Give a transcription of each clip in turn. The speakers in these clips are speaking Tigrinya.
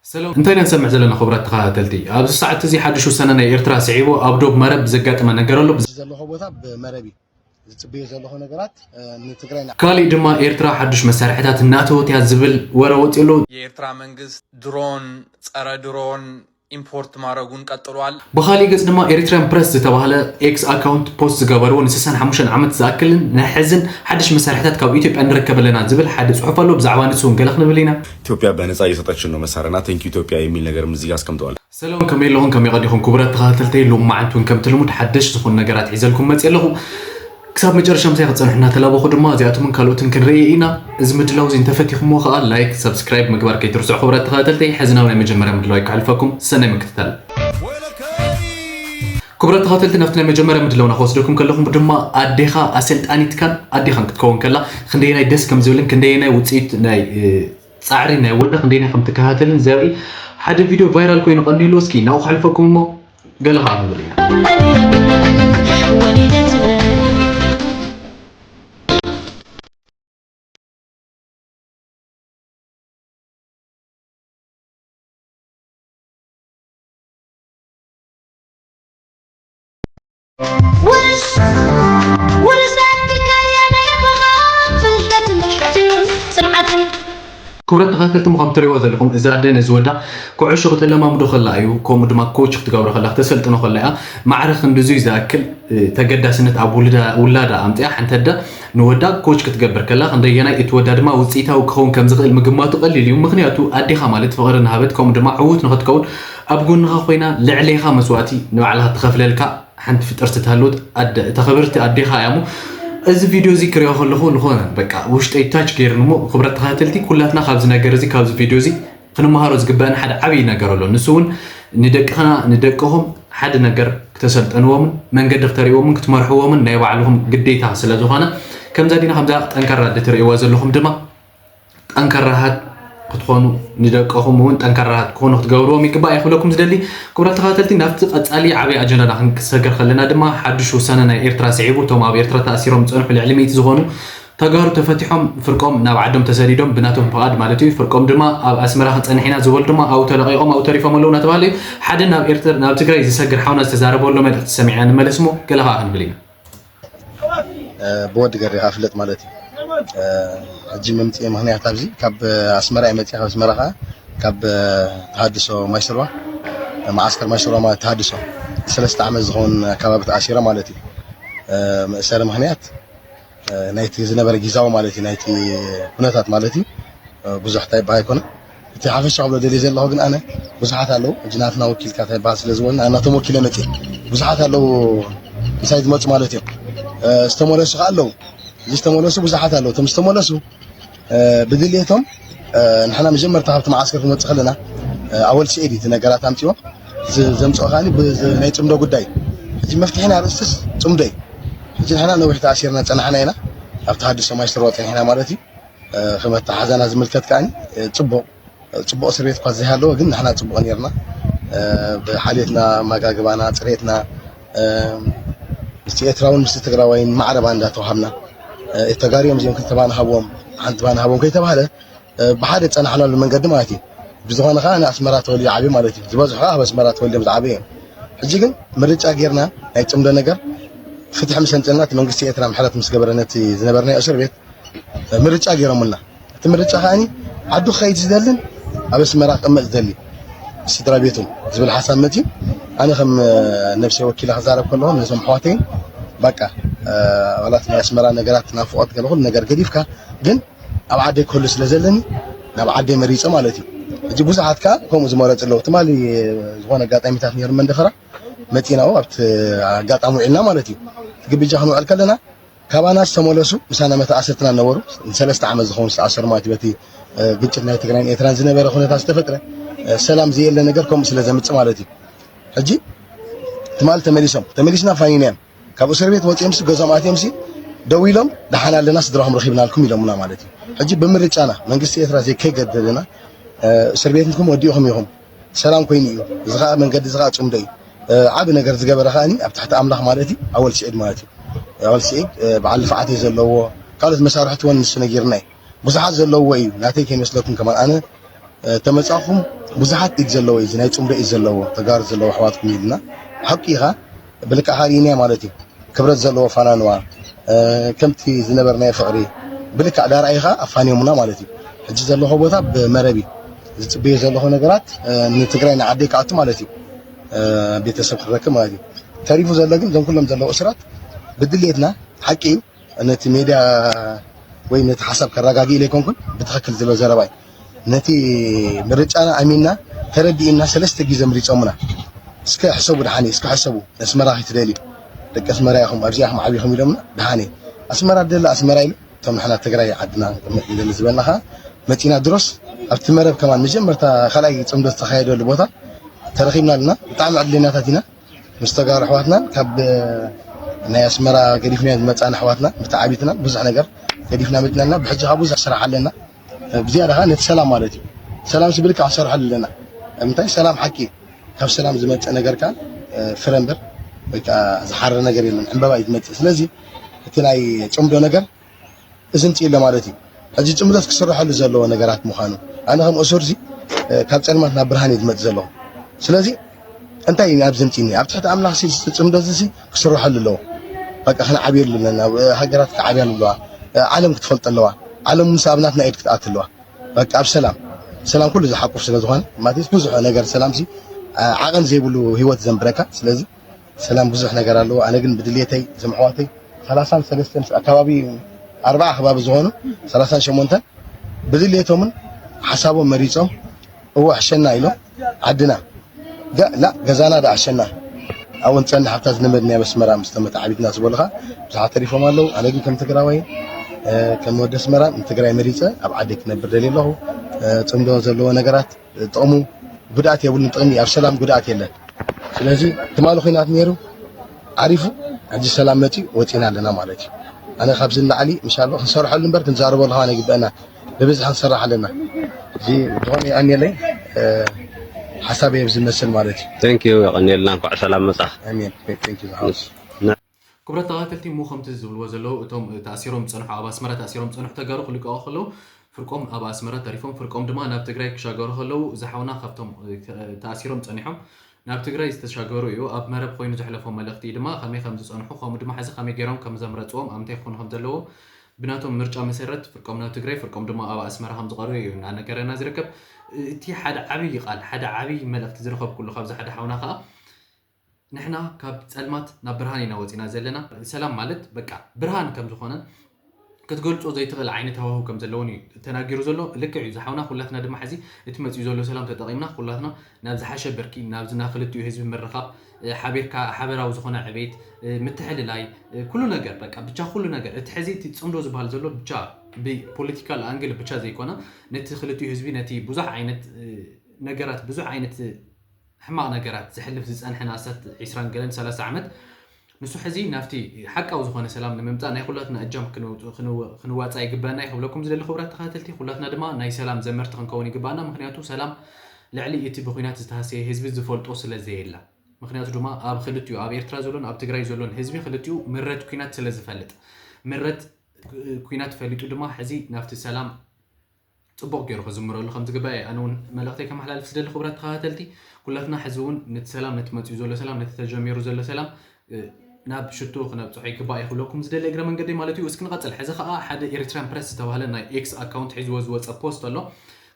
سلام انتي نسمع زلنا خبرات تخاتلتي ابز ساعه تزي حدشو سنه ايرترا سعيبو ابدو بمرب زقاطما نغرلو زلخو بوتا بمربي زصبيه زلخو نغرات نتغرينا كالي دما ايرترا حدش مسارحتات ناتو تيا زبل وروطيلو የኤርትራ መንግስት ድሮን ጸረ ድሮን ኢምፖርት ማድረጉን ቀጥሏል። بخالي قص دما ايرتران بريس زتباله اكس اكاونت بوست زغبرو نسسان 5 عمت زاكلن نحزن حدش مسارحتات كاب ايثيوبيا نركبلنا زبل حد صحف له بزعوا نسون قلخنا بلينا ኢትዮጵያ በነፃ እየሰጠችን ነው መሳሪያና ቴንክ ኢትዮጵያ የሚል ነገር ምዝጋ አስቀምጠዋል። سلام كميل لهون كم يغديكم كبرات تخاتلتي لو ما عنتون كم تلمود حدش تكون نغرات عيزلكم مصيلخو كساب مجرشا مساي خصنحنا تلابخو دما زياتو من كالوتن كنرينا ازمدلو زين تفتيخمو خال لايك سبسكرايب مغبار كيترسع خبرات تخاتلتي حزنا ولا مجمره مدلو يكعلفكم سنه مكتتل كبرات تخاتلتي نفتنا مجمره مدلونا خوسدكم كلكم دما اديخا اسلطانيت كان اديخا كتكون كلا خندينا دس كم زولن كندينا وصيت ناي صعري ناي ولا خندينا كم تكهاتلن زاوي حدا فيديو فايرال كوين قنيلو اسكي ناو خلفكم مو قالها بلينا كبرت تخاتلت مقام تريوا ذلكم إذا عدنا زودا كوعش شغل لما مدو خلا أيو كوم دما كوتش تجاور خلا تسلت إنه خلا معرخ ندزوي ذاكل تجدد سنة أبو ولادا أمتى حنتدا نودا كوتش كتجبر كلا خندينا يتودا دما وصيتها وكون كم زغل المجموعات قليل اليوم مخنياتو أدي خمالت فغرنا هابت كوم دما عوت نخد كون أبقون خوينا لعليها مسواتي نوعلها تخفل لك حنت في ترست هالود تخبرت أدي خايمو እዚ ቪዲዮ እዚ ክሪኦ ከለኹ ንኾነ በቃ ውሽጠይ ታች ገይርንሞ ክብረት ተኸታተልቲ ኩላትና ካብዚ ነገር እዚ ካብዚ ቪድዮ እዚ ክንመሃሮ ዝግበአና ሓደ ዓብይ ነገር ኣሎ ንሱ እውን ንደቅና ንደቅኹም ሓደ ነገር ክተሰልጠንዎምን መንገዲ ክተሪእዎምን ክትመርሕዎምን ናይ ባዕልኹም ግዴታ ስለ ዝኾነ ከምዛ ዲና ከምዛ ጠንከራ ትሪእዎ ዘለኹም ድማ ጠንከራሃት ክትኾኑ ንደቅኹም እውን ጠንከራሃት ክኾኑ ክትገብርዎም ይግባእ ይኽለኩም ዝደሊ ክብረት ተኸታተልቲ ናብቲ ቀፃሊ ዓብይ ኣጀንዳ ክንሰገር ከለና ድማ ሓድሽ ውሳነ ናይ ኤርትራ ስዒቡ እቶም ኣብ ኤርትራ ተኣሲሮም ዝፀንሑ ልዕሊ 100 ዝኾኑ ተጋሩ ተፈቲሖም ፍርቆም ናብ ዓዶም ተሰዲዶም ብናቶም ፍቓድ ማለት እዩ ፍርቆም ድማ ኣብ ኣስመራ ክፀንሒና ዝበሉ ድማ ኣብኡ ተለቒቖም ኣብኡ ተሪፎም ኣለዉ እናተባህለ እዩ ሓደ ናብ ኤርትራ ናብ ትግራይ ዝሰግር ሓውና ዝተዛረበሎ መልእኽቲ ሰሚዕና ንመለስ ሞ ገለ ከዓ ክንብል ኢና بود غير افلت مالتي اجي ممتي مهنيات ابزي كاب اسمرا يمتي خا اسمرا كاب تحدثو مايسروا معسكر مايسروا ما تحدثو 3 عام زغون كباب تاشيره مالتي مأسر مهنيات نايتي زنبر غيزاو مالتي نايتي هناتات مالتي بزح تايب هايكون انت حافظ شعب دلي زلو كن انا بزحات الله جناتنا وكيل كاتاي باس لزون انا توكيل متي بزحات الله سايد موت مالتي استمولسو قالو استمولسو بزحات الله تم استمولسو بدليتهم نحنا مجمر تحت معسكر كنت خلنا اول شيء دي نغرات امتيو زمصو خاني ناي صمدو غداي اجي مفتحنا رستس صمداي اجي حنا نو وحده عشيرنا صنحنا هنا اب تحدث مايستر وطن هنا مالتي خمت حزنا زملكت كاني صبو اسريت قزي هالو ግን نحنا صبو نيرنا بحالتنا ماغاغبانا صريتنا استيتراون مستتغراوين معرب عند توهمنا التجاريم زي كنت بان هبوم عند بان هبوم كيتباله بحاله صنحنا المنقد مالتي بزغنا خا انا اسمرات ولي عبي مالتي زبزخا بس مرات ولي مزعبي حجي ግን ምርጫ ጌርና ናይ ጽምዶ ነገር ፍትሕ ምሰንጨናት መንግስቲ ኤርትራ ምሕረት ምስ ገበረነት ዝነበርና እስር ቤት ምርጫ ጌሮምልና እቲ ምርጫ ኻኒ ዓዱ ኸይድ ዝደልን ኣብ እስመራ ቀመጥ ዝደሊ ስድራ ቤቱም ዝብል ሓሳብ መቲ ኣነ ከም ነፍሲ ወኪል ክዛረብ ከለኹ ነዞም ኣሕዋተይ በቃ ወላት ናይ እስመራ ነገራት ናፍቆት ገለ ኩሉ ነገር ገዲፍካ ግን ኣብ ዓደይ ክህሉ ስለ ዘለኒ ናብ ዓደይ መሪፀ ማለት እዩ እጂ ብዙሓት ከ ከምኡ ዝመረፅ ኣለዉ ትማሊ ዝኾነ ኣጋጣሚታት ነይሩ መንደኸራ መፂናው ኣብቲ ኣጋጣሚ ውዒልና ማለት እዩ ግብጃ ክንውዕል ከለና ካባና ዝተመለሱ ምሳና መተኣሰርትና ነበሩ ንሰለስተ ዓመት ዝኸውን ዝተኣሰሩ ማለት በቲ ግጭት ናይ ትግራይን ኤርትራን ዝነበረ ኩነታት ዝተፈጥረ ሰላም ዘየለ ነገር ከምኡ ስለ ዘምፅእ ማለት እዩ ሕጂ ትማሊ ተመሊስና ፋኒና ካብ እስር ቤት ወፂኦም ገዛኦም ኣትዮም ደው ኢሎም ደሓና ኣለና ስድራኹም ረኺብናልኩም ኢሎምና ማለት እዩ ሕጂ ብምርጫና መንግስቲ ኤርትራ ዘይከይገደልና እስር ቤትኩም ወዲእኹም ኢኹም ሰላም ኮይኑ እዩ ዝኻ መንገዲ ዝኻ ጽምዶ እዩ ዓብ ነገር ዝገበረ ኻኒ ኣብ ታሕቲ ኣምላኽ ማለት እዩ ኣወል ስዒድ ማለት እዩ ኣወል ስዒድ በዓል ልፍዓት ዘለዎ ካልኦት መሳርሕቲ እውን ንሱ ነጊርና እዩ ብዙሓት ዘለዎ እዩ ናተይ ከይመስለኩም ከማን ኣነ ተመጻኹም ብዙሓት ኢድ ዘለዎ እዩ ናይ ፅምዶ ኢድ ዘለዎ ተጋሩ ዘለዎ ኣሕዋትኩም ኢልና ሓቂኻ ብልቃሃሪንያ ማለት እዩ ክብረት ዘለዎ ፋናንዋ ከምቲ ዝነበርናዮ ፍቕሪ ብልካዕ ዳርኣይኻ ኣፋንዮሙና ማለት እዩ ሕጂ ዘለኹ ቦታ ብመረቢ ዝፅበዮ ዘለኹ ነገራት ንትግራይ ንዓደይ ክኣቱ ማለት እዩ ቤተሰብ ክረክብ ማለት እዩ ተሪፉ ዘሎ ግን እዞም ኩሎም ዘለዉ እስራት ብድሌትና ሓቂ ነቲ ሜድያ ወይ ነቲ ሓሳብ ከረጋጊ ኢለ ይኮንኩን ብትኽክል ዝለ ዘረባ እዩ ነቲ ምርጫና ኣሚንና ተረዲእና 3 ግዜ ምሪፆሙና እስከ ሕሰቡ ድሓኒ እስከ ሕሰቡ ኣስመራ ክትደልዩ ደቂ ኣስመራ ኢኹም ኣብዚኣኹም ዓብይኹም ኢሎምና ድሓኒ ኣስመራ ደላ ኣስመራ ኢሉ እቶም ንሕና ትግራይ ዓድና ቅመጥ ዝበልና ኸ መፂና ድሮስ ኣብቲ መረብ ከማን መጀመርታ ካልኣይ ፅምዶ ዝተኻየደሉ ቦታ ተረኺብና ኣለና ብጣዕሚ ዕድለኛታት ኢና ምስ ተጋሩ ኣሕዋትና ካብ ናይ ኣስመራ ገዲፍና ዝመፃና ኣሕዋትና ብተዓቢትና ብዙሕ ነገር ገዲፍና መፅናልና ብሕጂ ኻ ብዙሕ ስራሕ ኣለና ብዝያዳ ኸ ነቲ ሰላም ማለት እዩ ሰላም ዝብልካ ክሰርሐሉ ኣለና ምንታይ ሰላም ሓቂ ካብ ሰላም ዝመፅእ ነገር ከዓ ፍረ እምበር ወይ ከዓ ዝሓረ ነገር የለን ዕምበባ እዩ ዝመፅእ ስለዚ እቲ ናይ ፅምዶ ነገር እዝንቲ ኢለ ማለት እዩ ሕጂ ፅምዶት ክስርሐሉ ዘለዎ ነገራት ምዃኑ ኣነ ከም እሱርዚ ካብ ፀልማት ናብ ብርሃን እዩ ዝመፅእ ዘለኹ ስለዚ እንታይ ናብ ዝምፂኒ ኣብ ትሕቲ ኣምላኽ ፅምዶት እዚ ክስርሐሉ ኣለዎ በቃ ክንዓብየሉ ኣለና ሃገራት ክዓብያሉ ኣለዋ ዓለም ክትፈልጥ ኣለዋ ዓለም ምስ ኣብናትና ኢድ ክትኣት ኣለዋ በቃ ኣብ ሰላም ኩሉ ዝሓቁፍ ስለ ዝኾነ ማለት ብዙሕ ነገር ሰላም ሲ ዓቐን ዘይብሉ ህይወት ዘንብረካ ስለዚ ሰላም ብዙሕ ነገር ኣለዎ ኣነ ግን ብድልየተይ ዘምሕዋተይ 33 ኣከባቢ 40 ከባቢ ዝኾኑ 38 ብድልየቶምን ሓሳቦም መሪፆም እዎ ሕሸና ኢሎም ዓድና ላ ገዛና ዳ ሕሸና ኣብን ፀኒ ሓብታ ዝነበድናዮ መስመራ ምስ ተመታዓቢትና ዝበሉኻ ብዙሓት ተሪፎም ኣለዉ ኣነ ግን ከም ትግራዋይ ከም ወዲ ኣስመራ ንትግራይ መሪፀ ኣብ ዓደይ ክነብር ደልየ ኣለኹ ፅምዶ ዘለዎ ነገራት ጥቕሙ ጉድኣት የብሉን ጥቕሚ ኣብ ሰላም ጉድኣት የለን ስለዚ ትማሊ ኩናት ነይሩ ዓሪፉ ሕጂ ሰላም መፂኡ ወፂና ኣለና ማለት እዩ ኣነ ካብዚ ንላዕሊ እንሻላ ክንሰርሐሉ እምበር ክንዛረበሉ ኸ ይግብአና ብብዝሒ ክንሰርሕ ኣለና እዚ ዝኾነ ይኣኒየለይ ሓሳበይ ብዝመስል ማለት እዩ ቴንኪዩ ይቐኒየልና እንኳዕ ሰላም መፃ ኣሜን ቴንኪዩ ክብረት ተኸተልቲ እሞ ከምቲ ዝብልዎ ዘለዉ እቶም ተኣሲሮም ፀንሑ ኣብ ኣስመራ ተኣሲሮም ፀንሑ ተጋሩ ክልቀቑ ከለዉ ፍርቆም ኣብ ኣስመራ ተሪፎም ፍርቆም ድማ ናብ ትግራይ ክሻገሩ ከለዉ ዝሓውና ካብቶም ተኣሲሮም ፀኒሖም ናብ ትግራይ ዝተሻገሩ እዩ ኣብ መረብ ኮይኑ ዘሕለፎም መልእኽቲ ድማ ከመይ ከም ዝፀንሑ ከምኡ ድማ ሕዚ ከመይ ገይሮም ከም ዘምረፅዎም ኣብ ምንታይ ክኾኑ ከም ዘለዎ ብናቶም ምርጫ መሰረት ፍርቆም ናብ ትግራይ ፍርቆም ድማ ኣብ ኣስመራ ከም ዝቐርቡ እዩ እናነገረና ዝርከብ እቲ ሓደ ዓብይ ቃል ሓደ ዓብይ መልእኽቲ ዝረኸብ ኩሉ ካብዚ ሓደ ሓውና ከዓ ንሕና ካብ ፀልማት ናብ ብርሃን ኢና ወፂና ዘለና ሰላም ማለት በቃ ብርሃን ከም ዝኾነ ክትገልጾ ዘይትኽእል ዓይነት ሃዋህው ከም ዘለውን እዩ ተናጊሩ ዘሎ ልክዕ እዩ ዝሓውና ኩላትና ድማ ሕዚ እቲ መፅኡ ዘሎ ሰላም ተጠቒምና ኩላትና ናብ ዝሓሸ ብርኪ ናብ ዝና ክልቲኡ ህዝቢ ምርኻብ ሓቢርካ ሓበራዊ ዝኾነ ዕቤት ምትሕልላይ ኩሉ ነገር በቃ ብቻ ኩሉ ነገር እቲ ሕዚ እቲ ፅምዶ ዝበሃል ዘሎ ብቻ ብፖለቲካል አንግል ብቻ ዘይኮነ ነቲ ክልቲኡ ህዝቢ ነቲ ብዙሕ ዓይነት ነገራት ብዙሕ ዓይነት ሕማቕ ነገራት ዝሕልፍ ዝፀንሐ ናሳት 20 ገለን 30 ዓመት ንሱ ሕዚ ናፍቲ ሓቃዊ ዝኾነ ሰላም ንምምፃእ ናይ ኩላትና እጃም ክንዋፃእ ይግባአና ይኽብለኩም ዝደሊ ክብራት ተኸተልቲ ኩላትና ድማ ናይ ሰላም ዘመርቲ ክንከውን ይግባአና ምክንያቱ ሰላም ልዕሊ እቲ ብኩናት ዝተሃሰየ ህዝቢ ዝፈልጦ ስለ ዘየላ ምክንያቱ ድማ ኣብ ክልቲኡ ኣብ ኤርትራ ዘሎን ኣብ ትግራይ ዘሎን ህዝቢ ክልቲኡ ምረት ኩናት ስለ ዝፈልጥ ምረት ኩናት ፈሊጡ ድማ ሕዚ ናፍቲ ሰላም ፅቡቅ ገይሩ ክዝምረሉ ከም ዝግባእ ኣነ እውን መልእኽተይ ከመሓላልፍ ዝደሊ ክብራት ተኸተልቲ ኩላትና ሕዚ እውን ነቲ ሰላም ነቲ መፅኡ ዘሎ ሰላም ነቲ ተጀሚሩ ዘሎ ሰላም ናብ ሽቶ ክነብፅሖ ይግባእ ይኽብለኩም ዝደሊ እግረ መንገዲ ማለት እዩ እስኪ ንቐፅል ሕዚ ከዓ ሓደ ኤርትራን ፕረስ ዝተባሃለ ናይ ኤክስ ኣካውንት ሒዝዎ ዝወፀ ፖስት ኣሎ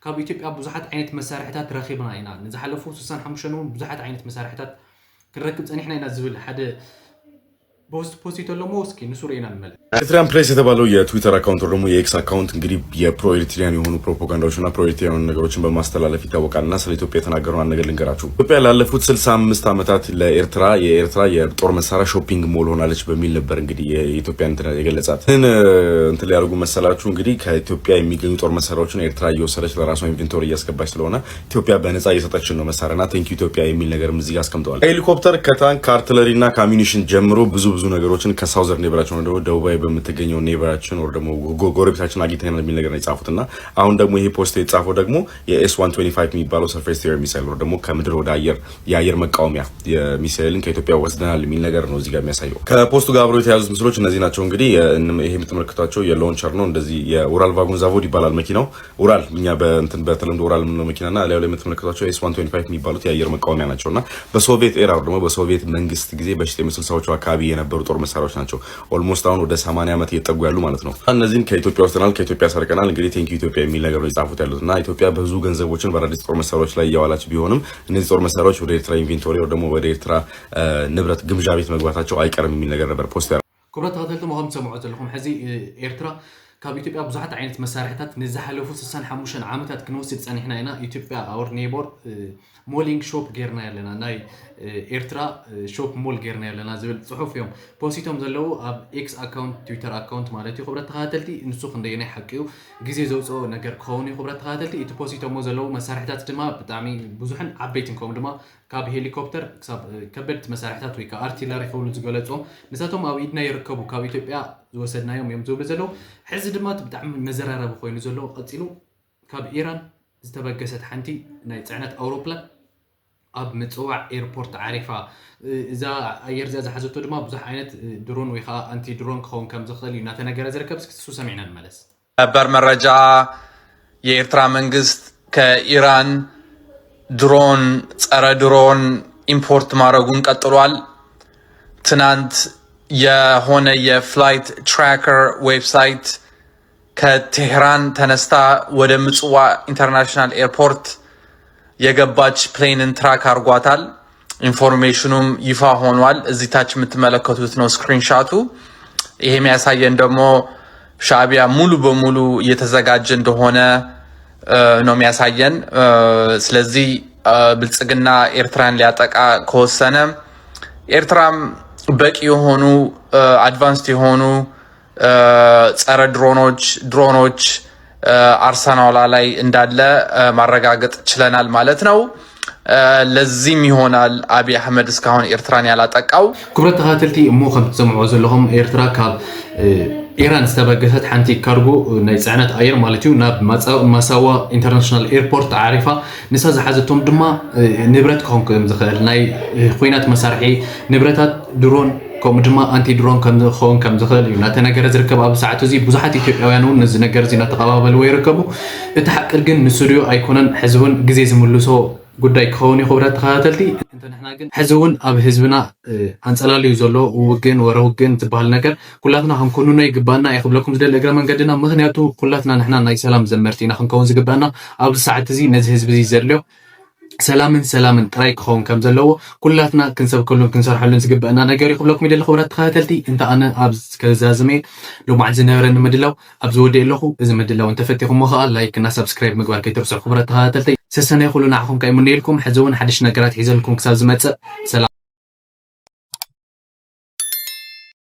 ካብ ኢትዮጵያ ብዙሓት ዓይነት መሳርሕታት ረኺብና ኢና ንዝሓለፉ 65 እውን ብዙሓት ዓይነት መሳርሕታት ክንረክብ ፀኒሕና ኢና ዝብል ሓደ ፖስት ኣሎ ሞ እስኪ ንሱ ርኢና እንመለስ ኤርትራን ፕሬስ የተባለው የትዊተር አካውንት ደግሞ የኤክስ አካውንት እንግዲህ የፕሮ ኤርትሪያን የሆኑ ፕሮፓጋንዳዎችና ፕሮ ኤርትሪያን ነገሮችን በማስተላለፍ ይታወቃልና ስለ ኢትዮጵያ የተናገረውን ነገር ልንገራችሁ። ኢትዮጵያ ላለፉት 65 ዓመታት ለኤርትራ የጦር መሳሪያ ሾፒንግ ሞል ሆናለች በሚል ነበር እንግዲህ የኢትዮጵያ የገለጻት። እንትን ላይ ያርጉ መሰላችሁ እንግዲህ ከኢትዮጵያ የሚገኙ ጦር መሳሪያዎችን ኤርትራ እየወሰደች ለራሷ ኢንቨንቶሪ እያስገባች ስለሆነ ኢትዮጵያ በነፃ እየሰጠችን ነው መሳሪያና ቴንክ ኢትዮጵያ የሚል ነገርም እዚህ አስቀምጠዋል። ሄሊኮፕተር ከታንክ ከአርትለሪና ከአሚኒሽን ጀምሮ ብዙ ብዙ ነገሮችን ከሳውዘር ኔበራችን ወደ ደቡባዊ በምትገኘው ኔበራችን ወር ደግሞ ጎረቤታችን አግኝተናል የሚል ነገር ነው የጻፉትና አሁን ደግሞ ይሄ ፖስት የተጻፈው ደግሞ የኤስ125 የሚባለው ሰርፌስ ቴር ሚሳይል ወር ደግሞ ከምድር ወደ አየር የአየር መቃወሚያ የሚሳይልን ከኢትዮጵያ ወስደናል የሚል ነገር ነው እዚህ ጋር የሚያሳየው። ከፖስቱ ጋር አብረው የተያዙት ምስሎች እነዚህ ናቸው። እንግዲህ ይሄ የምትመለከቷቸው የሎንቸር ነው። እንደዚህ የኡራል ቫጎን ዛቮድ ይባላል መኪናው። ኡራል እኛ በተለምዶ ኡራል ነው መኪናና ላይ የምትመለከቷቸው ኤስ125 የሚባሉት የአየር መቃወሚያ ናቸውና በሶቪየት ኤራ ደግሞ በሶቪየት መንግስት ጊዜ በ1960ዎቹ አካባቢ የነበሩ ጦር መሳሪያዎች ናቸው። ኦልሞስት አሁን ወደ 80 ዓመት እየጠጉ ያሉ ማለት ነው። እነዚህን ከኢትዮጵያ ወስደናል፣ ከኢትዮጵያ ሰርቀናል። እንግዲህ ቴንኪው ኢትዮጵያ የሚል ነገር ነው የጻፉት ያሉትና ኢትዮጵያ ብዙ ገንዘቦችን በአዳዲስ ጦር መሳሪያዎች ላይ እያዋላች ቢሆንም እነዚህ ጦር መሳሪያዎች ወደ ኤርትራ ኢንቬንቶሪ ወይ ደግሞ ወደ ኤርትራ ንብረት ግምጃ ቤት መግባታቸው አይቀርም የሚል ነገር ነበር ፖስት ያደረገው። ክብረት ተከታተልቲ መሆን ሰምዑ ዘለኹም ሕዚ ኤርትራ ካብ ኢትዮጵያ ብዙሓት ዓይነት መሳርሕታት ንዝሓለፉ 65 ዓመታት ክንወስድ ፀኒሕና ኢና። ኢትዮጵያ አወር ኔይበር ሞሊንግ ሾፕ ጌርና ያለና ናይ ኤርትራ ሾፕ ሞል ጌርና ያለና ዝብል ጽሑፍ እዮም ፖስቶም ዘለዉ ኣብ ኤክስ ኣካውንት ትዊተር ኣካውንት ማለት እዩ። ክብረት ተኸታተልቲ ንሱ ክንደየናይ ሓቂዩ ግዜ ዘውፅኦ ነገር ክኸውን እዩ። ክብረት ተኸታተልቲ እቲ ፖስቶሞ ዘለዉ መሳርሕታት ድማ ብጣዕሚ ብዙሕን ዓበይትን ከምኡ ድማ ካብ ሄሊኮፕተር ክሳብ ከበድቲ መሳርሕታት ወይ ከዓ አርቲለሪ ክብሉ ዝገለጾም ንሳቶም ኣብ ኢድና ይርከቡ ካብ ኢትዮጵያ ዝወሰድናዮም እዮም ዝብሉ ዘለዉ። ሕዚ ድማ ብጣዕሚ መዘራረቢ ኮይኑ ዘሎ ቀፂሉ ካብ ኢራን ዝተበገሰት ሓንቲ ናይ ፅዕነት ኣውሮፕላን ኣብ ምጽዋዕ ኤርፖርት ዓሪፋ እዛ ኣየር እዚኣ ዝሓዘቶ ድማ ብዙሕ ዓይነት ድሮን ወይ ከዓ ኣንቲ ድሮን ክኸውን ከም ዝኽእል እዩ እናተነገረ ዝርከብ። እሱ ሰሚዕና ንመለስ። ሰበር መረጃ የኤርትራ መንግስት ከኢራን ድሮን ጸረ ድሮን ኢምፖርት ማድረጉን ቀጥሏል። ትናንት የሆነ የፍላይት ትራከር ዌብሳይት ከቴህራን ተነስታ ወደ ምጽዋዕ ኢንተርናሽናል ኤርፖርት የገባች ፕሌንን ትራክ አርጓታል። ኢንፎርሜሽኑም ይፋ ሆኗል። እዚህ ታች የምትመለከቱት ነው ስክሪንሻቱ። ይሄ የሚያሳየን ደግሞ ሻዕቢያ ሙሉ በሙሉ እየተዘጋጀ እንደሆነ ነው የሚያሳየን። ስለዚህ ብልጽግና ኤርትራን ሊያጠቃ ከወሰነ ኤርትራም በቂ የሆኑ አድቫንስድ የሆኑ ጸረ ድሮኖች አርሰናሏ ላይ እንዳለ ማረጋገጥ ችለናል ማለት ነው። ለዚህም ይሆናል አብይ አህመድ እስካሁን ኤርትራን ያላጠቃው። ክብረት ተኸታተልቲ እሞ ከም ትሰምዑ ዘለኹም ኤርትራ ካብ ኢራን ዝተበገሰት ሓንቲ ካርጎ ናይ ፅዕነት ኣየር ማለት እዩ ናብ ማሳዋ ኢንተርናሽናል ኤርፖርት ዓሪፋ ንሳ ዝሓዘቶም ድማ ንብረት ክኸውን ከም ዝኽእል ናይ ኩናት መሳርሒ ንብረታት ድሮን ከምኡ ድማ ኣንቲ ድሮን ክኸውን ከም ዝኽእል እዩ እናተነገረ ዝርከብ። ኣብ ሰዓቱ እዚ ብዙሓት ኢትዮጵያውያን እውን ነዚ ነገር እዚ እናተቐባበልዎ ይርከቡ። እቲ ሓቅር ግን ንስድዮ ኣይኮነን ሕዚ እውን ግዜ ዝምልሶ ጉዳይ ክኸውን እዩ። ክብረት ተኸታተልቲ እንተንሕና ግን ሕዚ እውን ኣብ ህዝብና ኣንፀላልዩ ዘሎ ውግን ወረ ውግን ዝበሃል ነገር ኩላትና ክንኮንኖ ይግባአና እየ ክብለኩም ዝደሊ እግረ መንገድና። ምክንያቱ ኩላትና ንሕና ናይ ሰላም ዘመርቲ ኢና ክንከውን ዝግባአና። ኣብዚ ሰዓት እዚ ነዚ ህዝቢ እዚ ዘድልዮ ሰላምን ጥራይ ክኸውን ከም ዘለዎ ኩላትና ክንሰብከሉን ክንሰርሐሉን ዝግባአና ነገር እዩ ክብለኩም ይደሊ። ክብረት ተኸታተልቲ እንተ ኣነ ኣብ ከዛዝመ ሎማዓት ዝነበረኒ ምድላው ኣብ ዝወደእ ኣለኹ። እዚ ምድላው እንተፈቲኹሞ ከዓ ላይክ እና ሰብስክራይብ ምግባር ከይትርሱ። ክብረት ተኸታተልቲ ሰሰነ ይኹሉ ንዓኹም ከይሙን ኢልኩም ሕዚ እውን ሓድሽ ነገራት ሒዘልኩም ክሳብ ዝመፅእ ሰላም